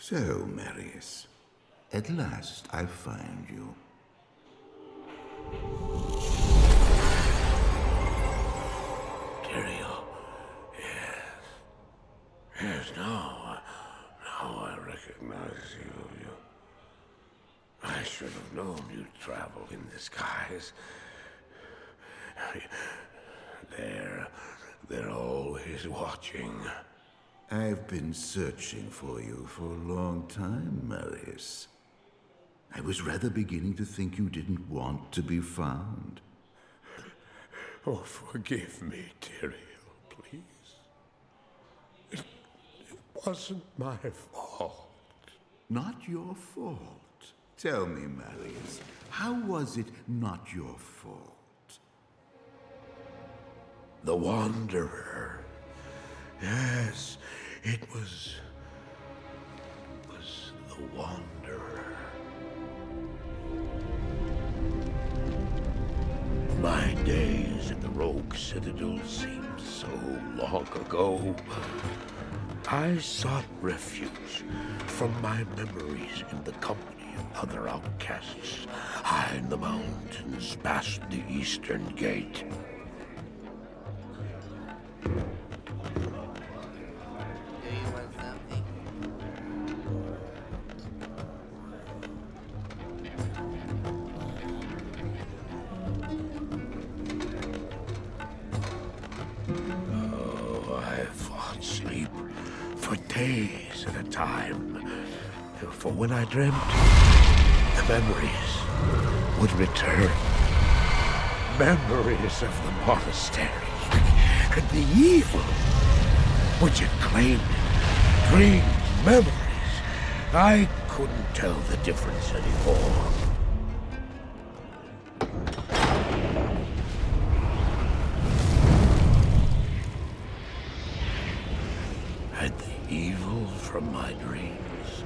So, Marius, at last I find you. Tyrael, yes. Yes, now I recognize you. I should have known you'd travel in disguise. They're always watching. I've been searching for you for a long time, Marius. I was rather beginning to think you didn't want to be found. Oh, forgive me, Tyrael, please. It wasn't my fault. Not your fault. Tell me, Marius, how was it not your fault? The Wanderer. Yes, it was the Wanderer. My days in the Rogue Citadel seemed so long ago. I sought refuge from my memories in the company of other outcasts, high in the mountains past the Eastern Gate. Sleep for days at a time. For when I dreamt, the memories would return. Memories of the monastery and the evil which had claimed dreams, memories. I couldn't tell the difference anymore. Had the evil from my dreams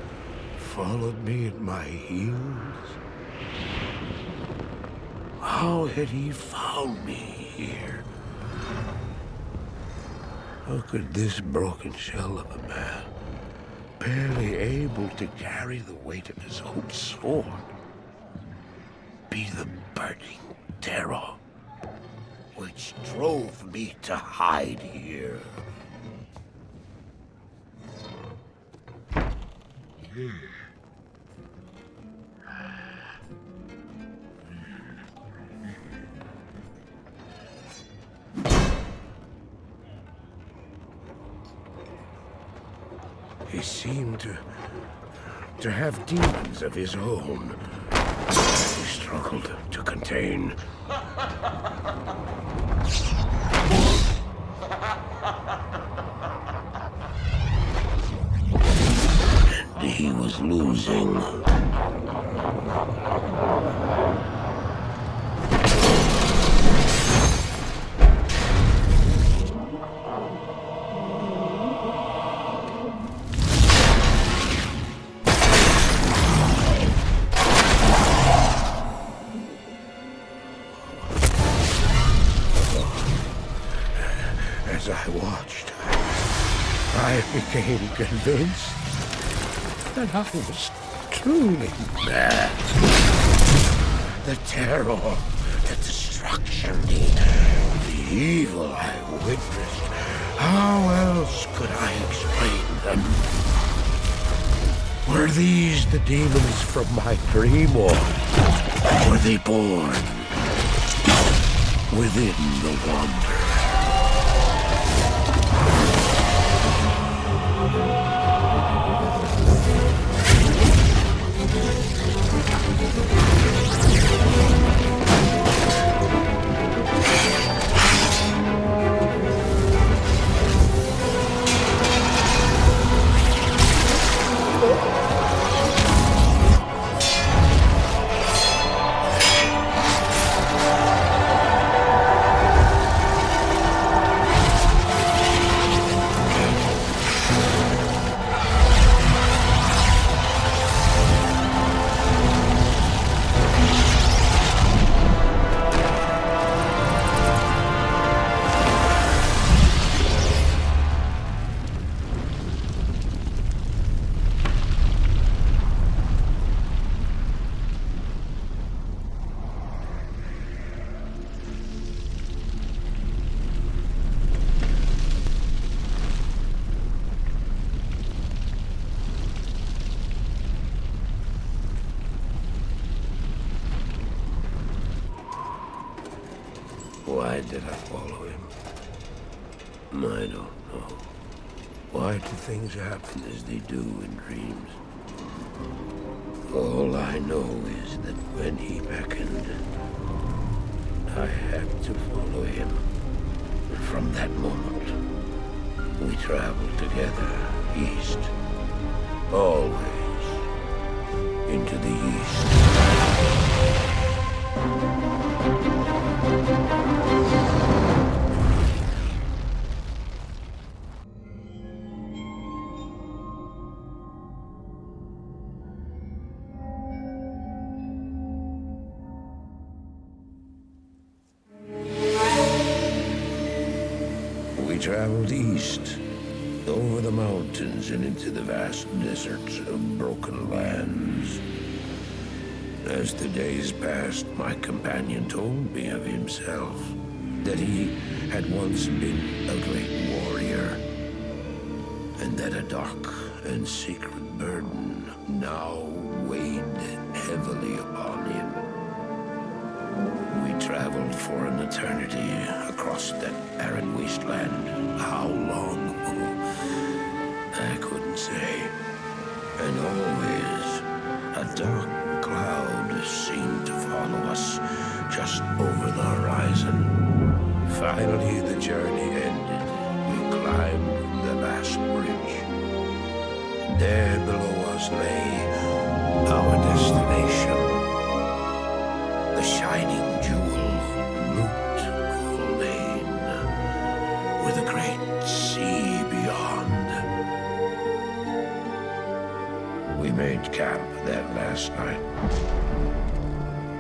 followed me at my heels? How had he found me here? How could this broken shell of a man, barely able to carry the weight of his own sword, be the burning terror which drove me to hide here? He seemed to have demons of his own. He struggled to contain. And he was losing. As I watched, I became convinced that I was truly mad. The terror, the destruction, the evil I witnessed. How else could I explain them? Were these the demons from my dream, or were they born within the Wanderer? did I follow him? I don't know. Why do things happen as they do in dreams? All I know is that when he beckoned, I had to follow him. From that moment, we traveled together east. Always into the east. We traveled east, over the mountains and into the vast deserts of broken lands. As the days passed, my companion told me of himself, that he had once been a great warrior, and that a dark and secret burden now weighed heavily upon him. We traveled for an eternity across that arid wasteland. How long? I couldn't say. And always, a dark cloud seemed to follow us just over the horizon. Finally, the journey ended. We climbed the last bridge. There below us lay our destination. The shining jewel, Lane, with a great sea beyond. We made camp that last night.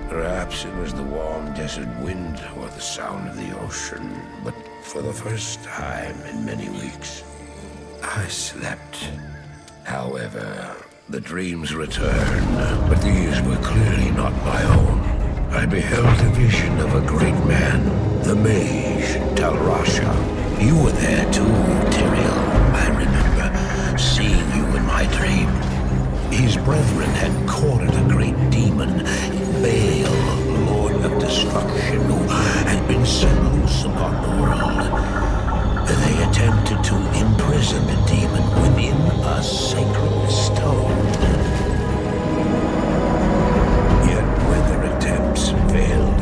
Perhaps it was the warm desert wind or the sound of the ocean, but for the first time in many weeks, I slept. However, the dreams returned, but these were clearly not my own. I beheld a vision of a great man, the mage, Talrasha. You were there too, Tyrael. I remember seeing you in my dream. His brethren had cornered a great demon, Baal, Lord of Destruction, who had been set loose upon the world. They attempted to imprison the demon within a sacred stone. Yet when their attempts failed,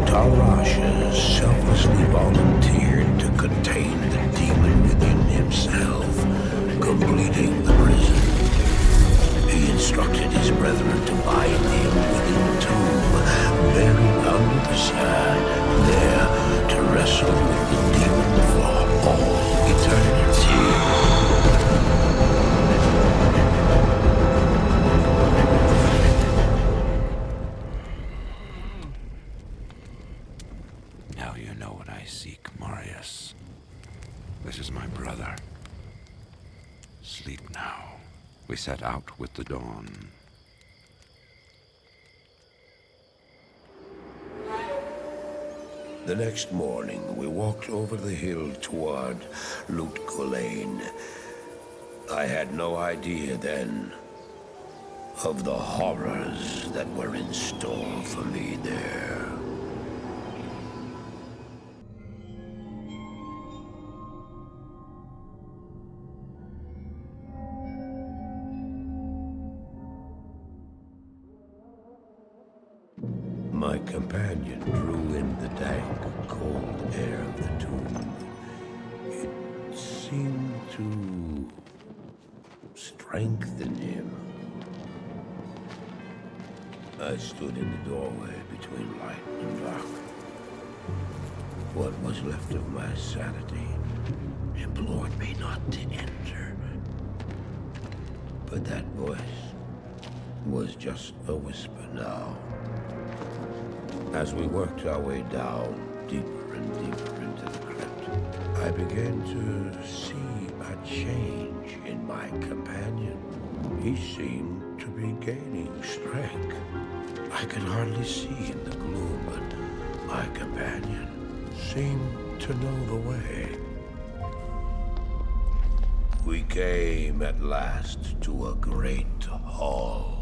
Talrasha selflessly volunteered to contain the demon within himself, completing the prison. He instructed his brethren to bind him within a tomb, buried under the sand, there to wrestle with the demon for all eternity. Now you know what I seek, Marius. This is my brother. Sleep now. We set out with the dawn. The next morning, we walked over the hill toward Lane. I had no idea then of the horrors that were in store for me there. My companion drew in the dank, cold air of the tomb. It seemed to strengthen him. I stood in the doorway between light and dark. What was left of my sanity implored me not to enter. But that voice was just a whisper now. As we worked our way down, deeper and deeper into the crypt, I began to see a change in my companion. He seemed to be gaining strength. I could hardly see in the gloom, but my companion seemed to know the way. We came at last to a great hall.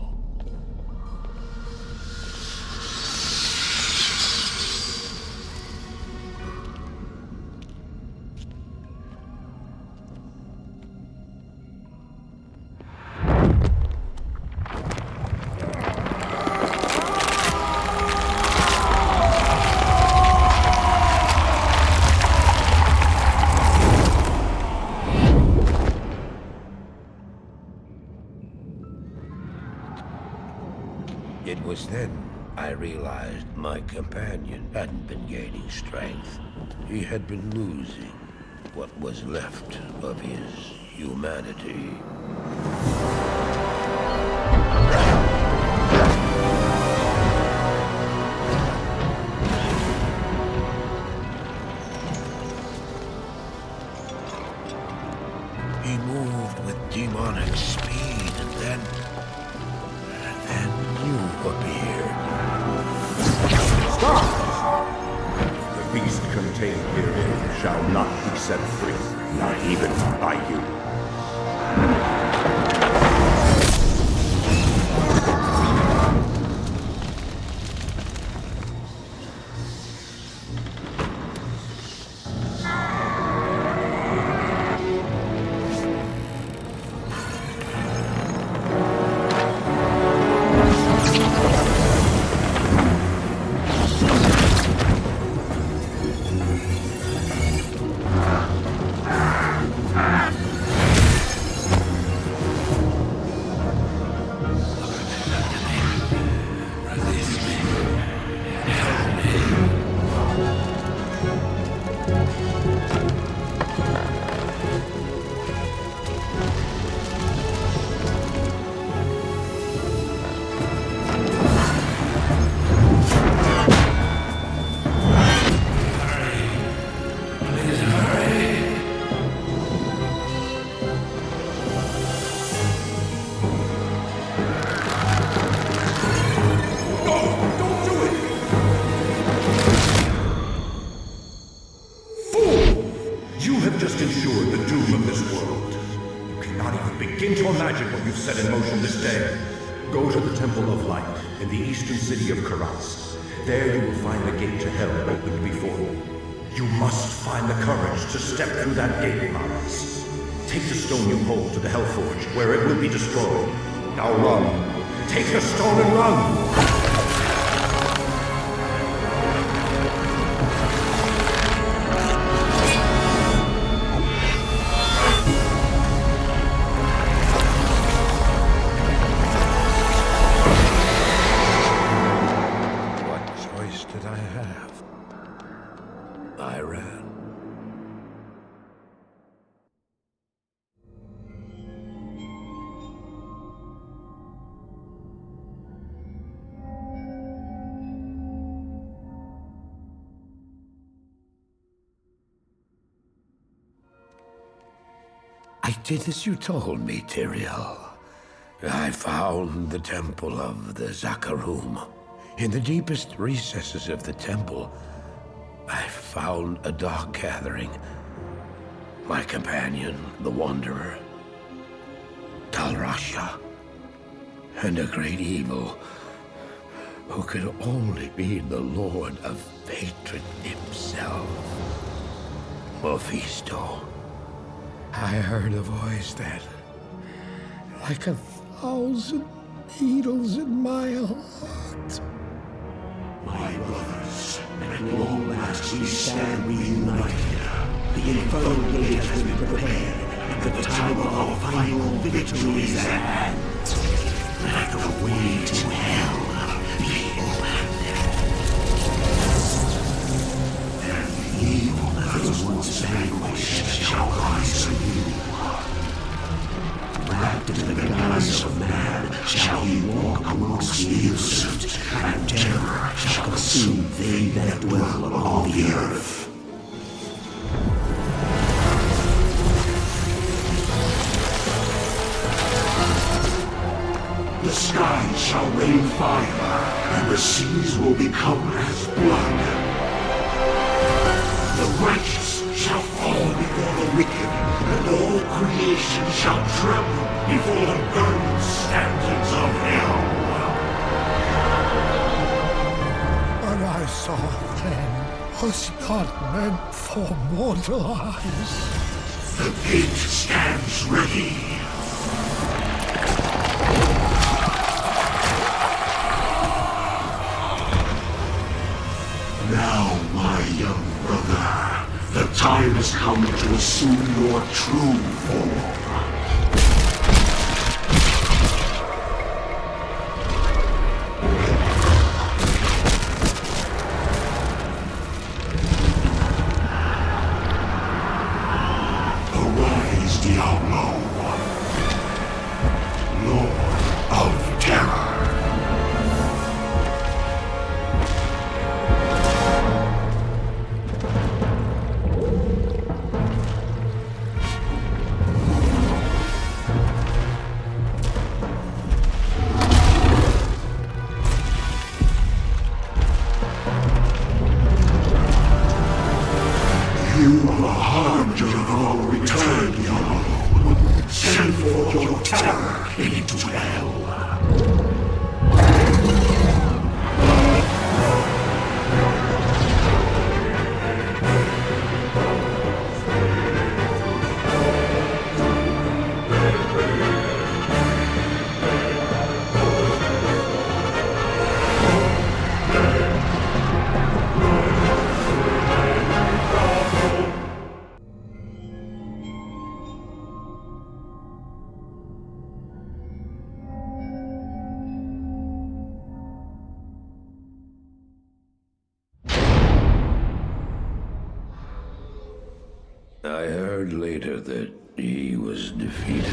was then I realized my companion hadn't been gaining strength. He had been losing what was left of his humanity. He moved with demonic speed, and then you appeared. Stop! The beast contained herein shall not be set free, not even by you. There you will find the gate to hell opened before you. You must find the courage to step through that gate, Marius. Take the stone you hold to the Hellforge, where it will be destroyed. Now run. Take the stone and run! I did as you told me, Tyrael. I found the temple of the Zakarum. In the deepest recesses of the temple, I found a dark gathering. My companion, the Wanderer, Talrasha, and a great evil who could only be the Lord of Hatred himself, Mephisto. I heard a voice that, like 1,000 needles in my heart. My brothers, at long last we stand reunited. The infernal gate has been prepared, and the time of our final victory is at hand. Let the way to hell be opened. And the evil that was once vanquished shall rise anew. Wrapped in the guise of man shall he walk amongst the innocent, and terror shall consume they that dwell upon the earth. The skies shall rain fire, and the seas will become as blood. The righteous shall fall before the wicked, and all creation shall tremble before the burning standards of hell. What I saw then was not meant for mortal eyes. The gate stands ready. Now, my young brother, the time has come to assume your true form. Diablo, Lord of Terror. You are the harbinger of our return, Diablo. Send forth your terror into hell. I heard later that he was defeated.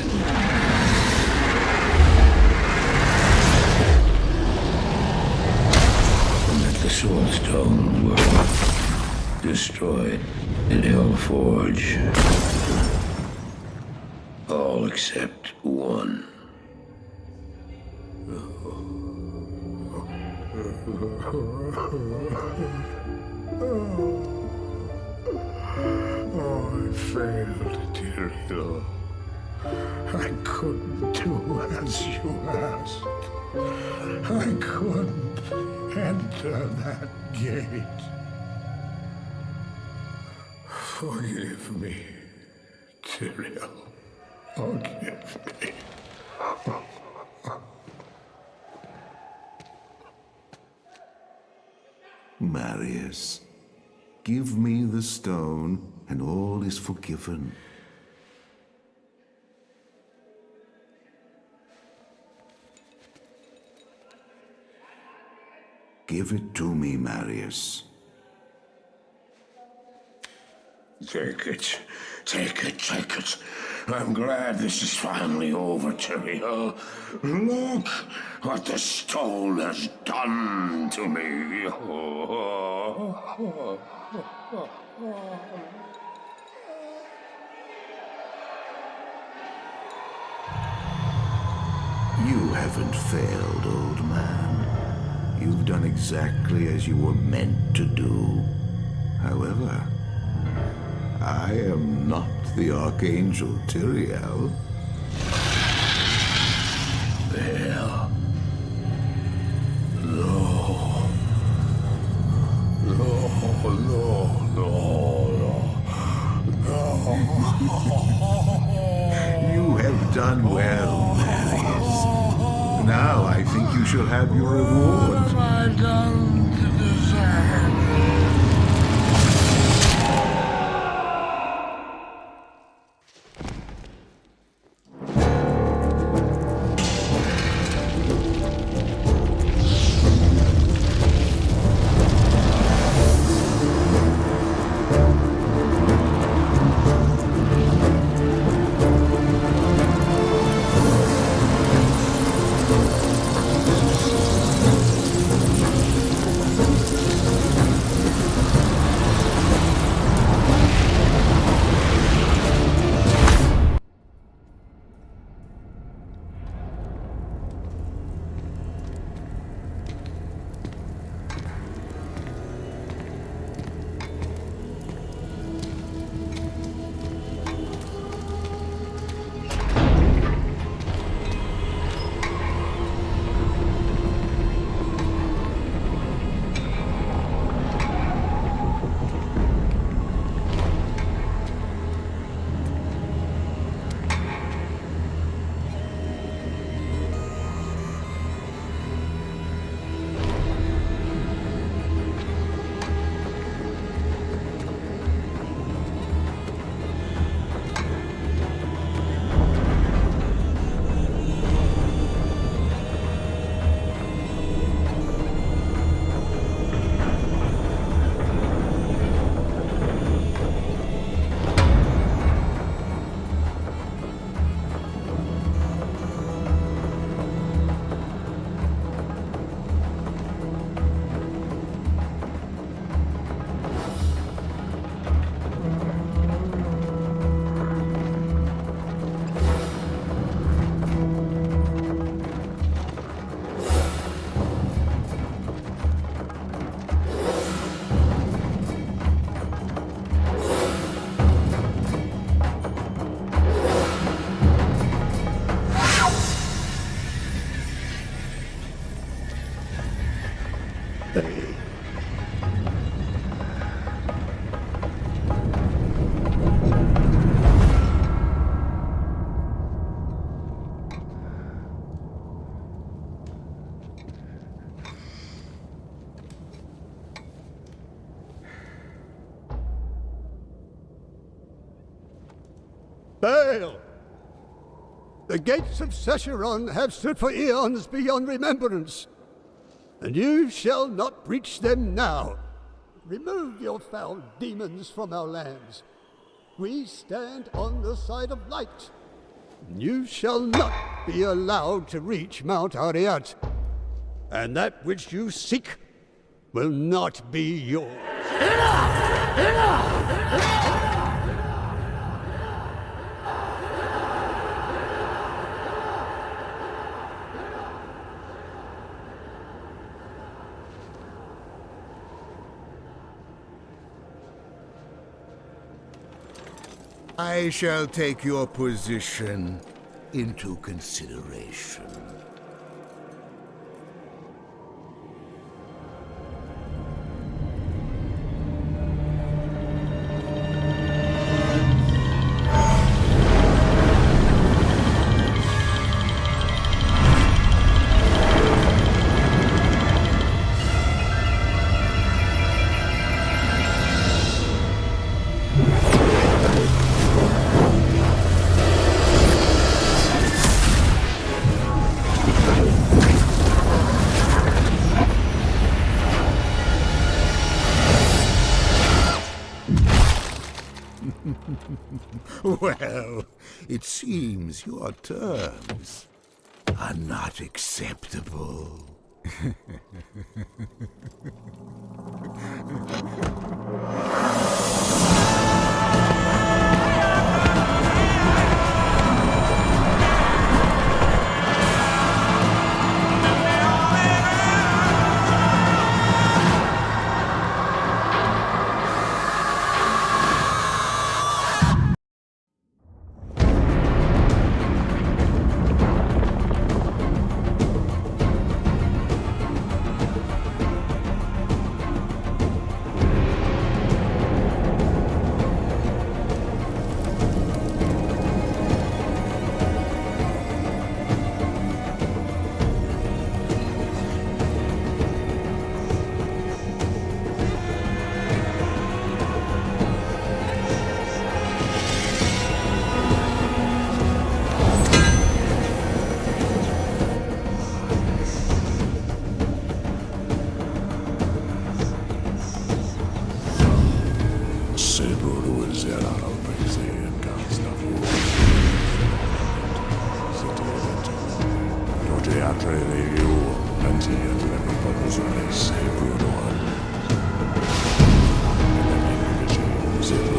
And that the Soul Stone were destroyed in Hellforge. All except one. Oh, I failed, dear Hill. I couldn't do as you asked. I couldn't enter that gate. Forgive me, Tyrael. Forgive me. Marius, give me the stone, and all is forgiven. Give it to me, Marius. Take it. Take it, take it. I'm glad this is finally over, Tyrael. Look what the stone has done to me. You haven't failed, old man. You've done exactly as you were meant to do. However, I am not the Archangel Tyrael. Well, no. No, no, no, no. You have done well, Marius. Now I think you shall have your reward. What have I done to deserve? Baal! The gates of Sescheron have stood for eons beyond remembrance, and you shall not breach them now. Remove your foul demons from our lands. We stand on the side of light. You shall not be allowed to reach Mount Ariat, and that which you seek will not be yours. Enough! Enough! I shall take your position into consideration. Well, it seems your terms are not acceptable. Zero